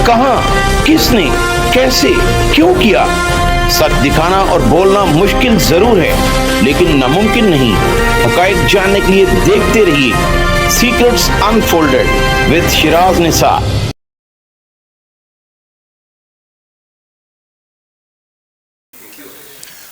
کہاں, کس نے, کیسے, کیوں کیا. سچ دکھانا اور بولنا مشکل ضرور ہے لیکن ناممکن نہیں. حقائق جاننے کے لیے دیکھتے رہیے سیکرٹس انفولڈڈ وتھ شیراز نثار.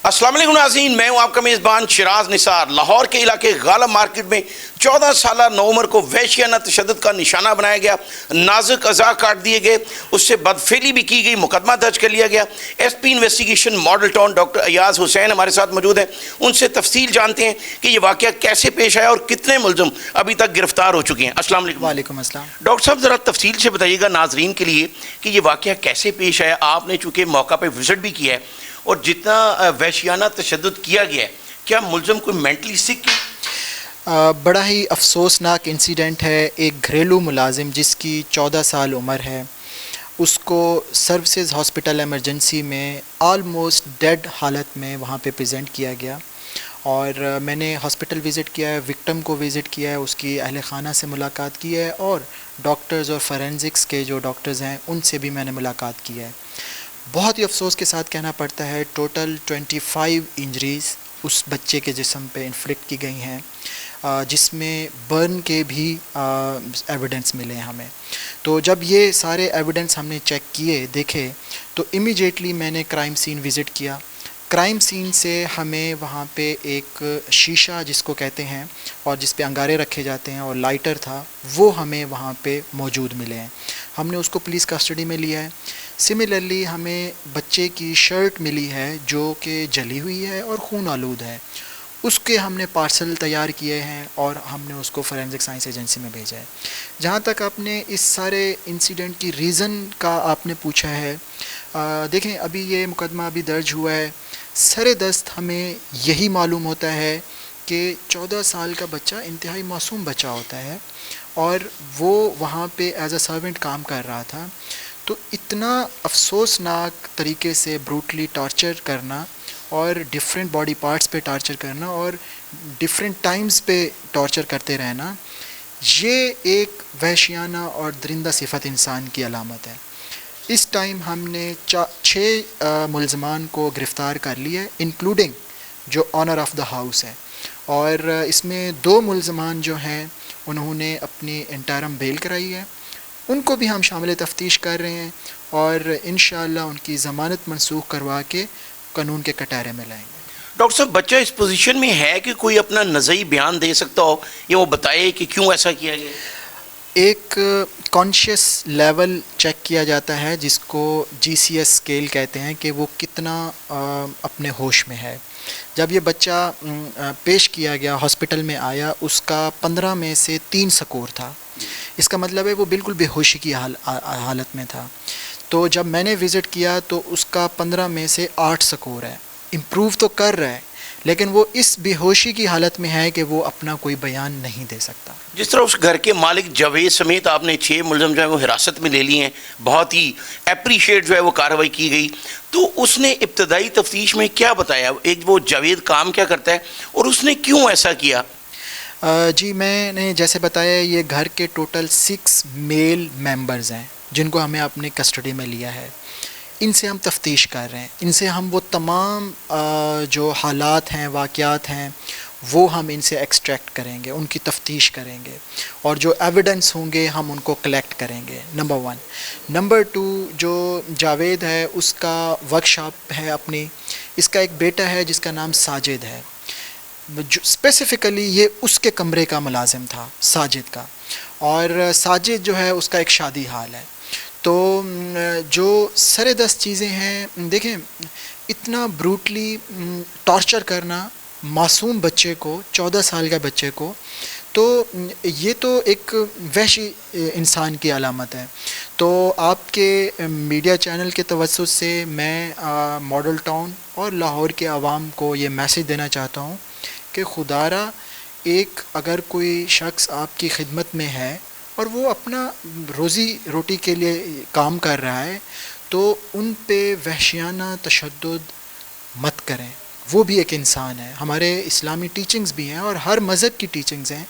السلام علیکم ناظرین, میں ہوں آپ کا میزبان شیراز نثار. لاہور کے علاقے غالب مارکیٹ میں 14 سالہ نوعمر کو وحشیانہ تشدد کا نشانہ بنایا گیا, نازک اعضاء کاٹ دیے گئے, اس سے بدفعلی بھی کی گئی, مقدمہ درج کر لیا گیا. S P investigation Model Town doctor Ayaz Hussain ہمارے ساتھ موجود ہیں. ان سے تفصیل جانتے ہیں کہ یہ واقعہ کیسے پیش آیا اور کتنے ملزم ابھی تک گرفتار ہو چکے ہیں. السلام علیکم. وعلیکم السلام. ڈاکٹر صاحب ذرا تفصیل سے بتائیے گا ناظرین کے لیے کہ یہ واقعہ کیسے پیش آیا. آپ نے چونکہ موقع پہ وزٹ بھی کیا ہے اور جتنا وحشیانہ تشدد کیا گیا ہے, کیا ملزم کوئی مینٹلی سک ہے؟ بڑا ہی افسوسناک انسیڈنٹ ہے. ایک گھریلو ملازم جس کی 14 سال عمر ہے, اس کو سروسز ہاسپٹل ایمرجنسی میں آلموسٹ ڈیڈ حالت میں وہاں پہ پریزنٹ کیا گیا. اور میں نے ہاسپٹل وزٹ کیا ہے, وکٹم کو وزٹ کیا ہے, اس کی اہل خانہ سے ملاقات کی ہے, اور ڈاکٹرز اور فورینزکس کے جو ڈاکٹرز ہیں ان سے بھی میں نے ملاقات کی ہے. بہت ہی افسوس کے ساتھ کہنا پڑتا ہے ٹوٹل 25 انجریز اس بچے کے جسم پہ انفلکٹ کی گئی ہیں, جس میں برن کے بھی ایویڈنس ملے ہیں ہمیں. تو جب یہ سارے ایویڈنس ہم نے چیک کیے, دیکھے, تو امیجیٹلی میں نے کرائم سین وزٹ کیا. کرائم سین سے ہمیں وہاں پہ ایک شیشہ جس کو کہتے ہیں اور جس پہ انگارے رکھے جاتے ہیں اور لائٹر تھا, وہ ہمیں وہاں پہ موجود ملے ہیں. ہم نے اس کو پولیس کسٹڈی میں لیا ہے. سملرلی ہمیں بچے کی شرٹ ملی ہے جو کہ جلی ہوئی ہے اور خون آلود ہے. اس کے ہم نے پارسل تیار کیے ہیں اور ہم نے اس کو فورینزک سائنس ایجنسی میں بھیجا ہے. جہاں تک آپ نے اس سارے انسیڈنٹ کی ریزن کا آپ نے پوچھا ہے, دیکھیں ابھی یہ مقدمہ ابھی درج ہوا ہے. سر دست ہمیں یہی معلوم ہوتا ہے کہ 14 سال کا بچہ انتہائی معصوم بچہ ہوتا ہے اور وہ وہاں پہ ایز اے سرونٹ کام کر رہا تھا. تو اتنا افسوسناک طریقے سے بروٹلی ٹارچر کرنا اور ڈفرینٹ باڈی پارٹس پہ ٹارچر کرنا اور ڈفرینٹ ٹائمز پہ ٹارچر کرتے رہنا, یہ ایک وحشیانہ اور درندہ صفت انسان کی علامت ہے. اس ٹائم ہم نے 6 ملزمان کو گرفتار کر لیا ہے, انکلوڈنگ جو آنر آف دا ہاؤس ہے, اور اس میں 2 ملزمان جو ہیں انہوں نے اپنی انٹرم بیل کرائی ہے. ان کو بھی ہم شامل تفتیش کر رہے ہیں اور انشاءاللہ ان کی ضمانت منسوخ کروا کے قانون کے کٹہرے میں لائیں گے. ڈاکٹر صاحب بچہ اس پوزیشن میں ہے کہ کوئی اپنا نظری بیان دے سکتا ہو یا وہ بتائے کہ کیوں ایسا کیا گیا؟ ایک کانشیس لیول چیک کیا جاتا ہے جس کو GCS اسکیل کہتے ہیں کہ وہ کتنا اپنے ہوش میں ہے. جب یہ بچہ پیش کیا گیا ہاسپٹل میں آیا, اس کا 15 میں سے 3 سکور تھا. اس کا مطلب ہے وہ بالکل بے ہوشی کی حالت میں تھا. تو جب میں نے وزٹ کیا تو اس کا 15 میں سے 8 سکور ہے. امپروو تو کر رہا ہے لیکن وہ اس بے ہوشی کی حالت میں ہے کہ وہ اپنا کوئی بیان نہیں دے سکتا. جس طرح اس گھر کے مالک جاوید سمیت آپ نے 6 ملزم جو ہے وہ حراست میں لے لیے ہیں, بہت ہی اپریشیٹ جو ہے وہ کارروائی کی گئی, تو اس نے ابتدائی تفتیش میں کیا بتایا؟ ایک وہ جاوید کام کیا کرتا ہے اور اس نے کیوں ایسا کیا؟ جی میں نے جیسے بتایا یہ گھر کے ٹوٹل 6 میل ممبرز ہیں جن کو ہمیں اپنے کسٹڈی میں لیا ہے. ان سے ہم تفتیش کر رہے ہیں. ان سے ہم وہ تمام جو حالات ہیں, واقعات ہیں, وہ ہم ان سے ایکسٹریکٹ کریں گے, ان کی تفتیش کریں گے اور جو ایویڈنس ہوں گے ہم ان کو کلیکٹ کریں گے. نمبر 1. نمبر 2, جو جاوید ہے اس کا ورک شاپ ہے اپنی. اس کا ایک بیٹا ہے جس کا نام ساجد ہے. اسپیسیفکلی یہ اس کے کمرے کا ملازم تھا ساجد کا, اور ساجد جو ہے اس کا ایک شادی حال ہے. تو جو سر دست چیزیں ہیں, دیکھیں اتنا بروٹلی ٹارچر کرنا معصوم بچے کو, 14 سال کا بچے کو, تو یہ تو ایک وحشی انسان کی علامت ہے. تو آپ کے میڈیا چینل کے توسط سے میں ماڈل ٹاؤن اور لاہور کے عوام کو یہ میسیج دینا چاہتا ہوں کہ خدارا ایک اگر کوئی شخص آپ کی خدمت میں ہے اور وہ اپنا روزی روٹی کے لیے کام کر رہا ہے تو ان پہ وحشیانہ تشدد مت کریں, وہ بھی ایک انسان ہے. ہمارے اسلامی ٹیچنگز بھی ہیں اور ہر مذہب کی ٹیچنگز ہیں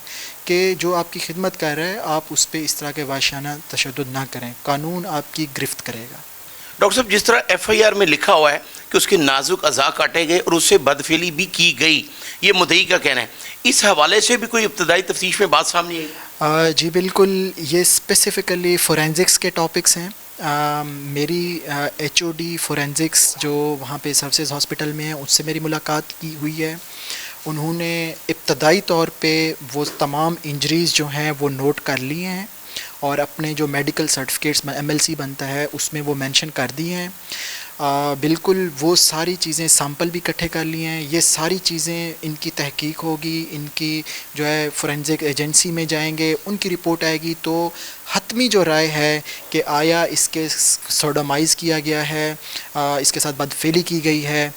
کہ جو آپ کی خدمت کر رہا ہے آپ اس پہ اس طرح کے وحشیانہ تشدد نہ کریں, قانون آپ کی گرفت کرے گا. ڈاکٹر صاحب جس طرح ایف آئی آر میں لکھا ہوا ہے کہ اس کے نازک اعضاء کاٹے گئے اور اس سے بدفعلی بھی کی گئی, یہ مدعی کا کہنا ہے, اس حوالے سے بھی کوئی ابتدائی تفتیش میں بات سامنے آئی؟ جی بالکل, یہ اسپیسیفکلی فورینزکس کے ٹاپکس ہیں. میری ایچ او ڈی فورینزکس جو وہاں پہ سروسز ہاسپٹل میں ہیں اس سے میری ملاقات کی ہوئی ہے. انہوں نے ابتدائی طور پہ وہ تمام انجریز جو ہیں وہ نوٹ کر لی ہیں اور اپنے جو میڈیکل سرٹیفکیٹس میں ایم ایل سی بنتا ہے اس میں وہ مینشن کر دی ہیں. بالکل وہ ساری چیزیں سیمپل بھی اکٹھے کر لیے ہیں. یہ ساری چیزیں ان کی تحقیق ہوگی, ان کی جو ہے فورینزک ایجنسی میں جائیں گے, ان کی رپورٹ آئے گی تو حتمی جو رائے ہے کہ آیا اس کے سوڈومائز کیا گیا ہے, اس کے ساتھ بدفعلی کی گئی ہے,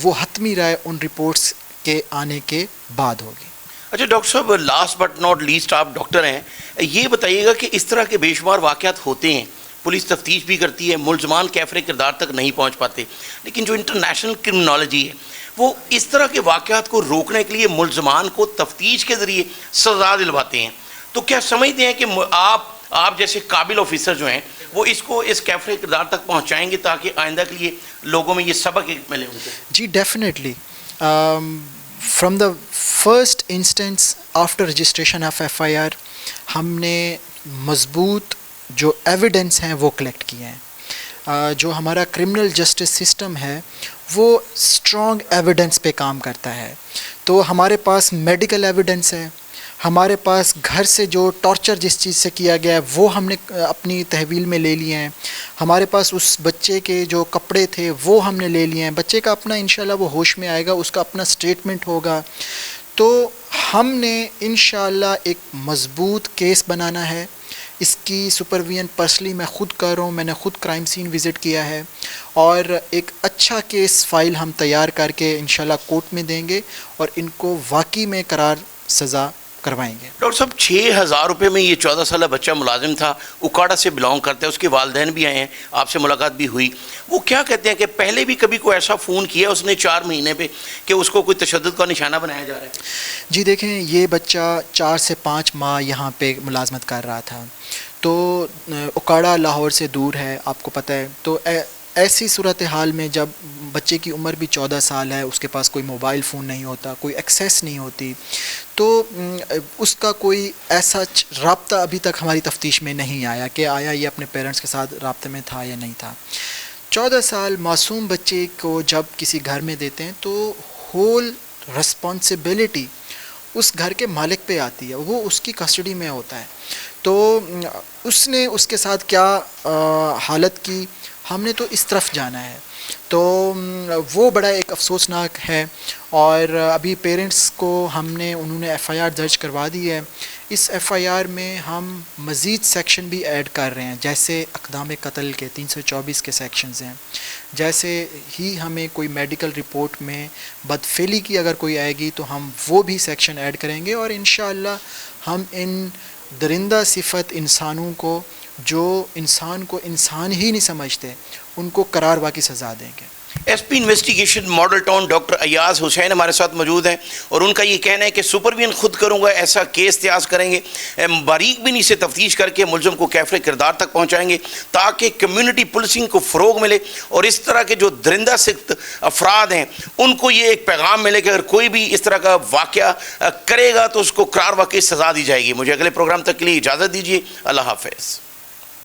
وہ حتمی رائے ان رپورٹس کے آنے کے بعد ہوگی. اچھا ڈاکٹر صاحب, لاسٹ بٹ ناٹ لیسٹ آپ ڈاکٹر ہیں, یہ بتائیے گا کہ اس طرح کے بے شمار واقعات ہوتے ہیں, پولیس تفتیش بھی کرتی ہے, ملزمان کیفر کردار تک نہیں پہنچ پاتے, لیکن جو انٹرنیشنل کرمنالوجی ہے وہ اس طرح کے واقعات کو روکنے کے لیے ملزمان کو تفتیش کے ذریعے سزا دلواتے ہیں. تو کیا سمجھتے ہیں کہ آپ جیسے قابل آفیسر جو ہیں وہ اس کو اس کیفر کردار تک پہنچائیں گے تاکہ آئندہ کے لیے لوگوں میں یہ سبق ملے ان کو؟ جی definitely. From the first instance after registration of F I R ہم نے مضبوط جو ایویڈنس ہیں وہ کلیکٹ کیے ہیں. جو ہمارا کرمنل جسٹس سسٹم ہے وہ اسٹرانگ ایویڈنس پہ کام کرتا ہے. تو ہمارے پاس میڈیکل ایویڈنس ہے, ہمارے پاس گھر سے جو ٹارچر جس چیز سے کیا گیا ہے وہ ہم نے اپنی تحویل میں لے لیے ہیں, ہمارے پاس اس بچے کے جو کپڑے تھے وہ ہم نے لے لیے ہیں, بچے کا اپنا انشاءاللہ وہ ہوش میں آئے گا, اس کا اپنا سٹیٹمنٹ ہوگا. تو ہم نے انشاءاللہ ایک مضبوط کیس بنانا ہے. اس کی سپرویژن پرسنلی میں خود کر رہا ہوں, میں نے خود کرائم سین وزٹ کیا ہے اور ایک اچھا کیس فائل ہم تیار کر کے انشاءاللہ کورٹ میں دیں گے اور ان کو واقعی میں قرار سزا کروائیں گے. ڈاکٹر صاحب 6,000 روپے میں یہ 14 سالہ بچہ ملازم تھا, اکاڑا سے بلانگ کرتا ہے, اس کے والدین بھی آئے ہیں, آپ سے ملاقات بھی ہوئی, وہ کیا کہتے ہیں کہ پہلے بھی کبھی کوئی ایسا فون کیا اس نے 4 مہینے پہ کہ اس کو کوئی تشدد کا نشانہ بنایا جا رہا ہے؟ جی دیکھیں, یہ بچہ 4 سے 5 ماہ یہاں پہ ملازمت کر رہا تھا, تو اکاڑا لاہور سے دور ہے آپ کو پتہ ہے. تو ایسی صورتحال میں جب بچے کی عمر بھی 14 سال ہے, اس کے پاس کوئی موبائل فون نہیں ہوتا, کوئی ایکسیس نہیں ہوتی, تو اس کا کوئی ایسا رابطہ ابھی تک ہماری تفتیش میں نہیں آیا کہ آیا یہ اپنے پیرنٹس کے ساتھ رابطے میں تھا یا نہیں تھا. 14 سال معصوم بچے کو جب کسی گھر میں دیتے ہیں تو ہول رسپانسبلٹی اس گھر کے مالک پہ آتی ہے, وہ اس کی کسٹڈی میں ہوتا ہے. تو اس نے اس کے ساتھ کیا حالت کی, ہم نے تو اس طرف جانا ہے. تو وہ بڑا ایک افسوسناک ہے اور ابھی پیرنٹس کو انہوں نے ایف آئی آر درج کروا دی ہے. اس ایف آئی آر میں ہم مزید سیکشن بھی ایڈ کر رہے ہیں, جیسے اقدام قتل کے 324 کے سیکشنز ہیں, جیسے ہی ہمیں کوئی میڈیکل رپورٹ میں بدفعلی کی اگر کوئی آئے گی تو ہم وہ بھی سیکشن ایڈ کریں گے اور انشاءاللہ ہم ان درندہ صفت انسانوں کو جو انسان کو انسان ہی نہیں سمجھتے ان کو قرار واقعی سزا دیں گے. S P investigation Model Town doctor Ayaz Hussain ہمارے ساتھ موجود ہیں اور ان کا یہ کہنا ہے کہ سپرویژن خود کروں گا, ایسا کیس تیاز کریں گے, باریک بینی سے تفتیش کر کے ملزم کو کیفر کردار تک پہنچائیں گے تاکہ کمیونٹی پولیسنگ کو فروغ ملے اور اس طرح کے جو درندہ سخت افراد ہیں ان کو یہ ایک پیغام ملے کہ اگر کوئی بھی اس طرح کا واقعہ کرے گا تو اس کو قرار واقعی سزا دی جائے گی. مجھے اگلے پروگرام تک کے لیے اجازت دیجیے. اللہ حافظ.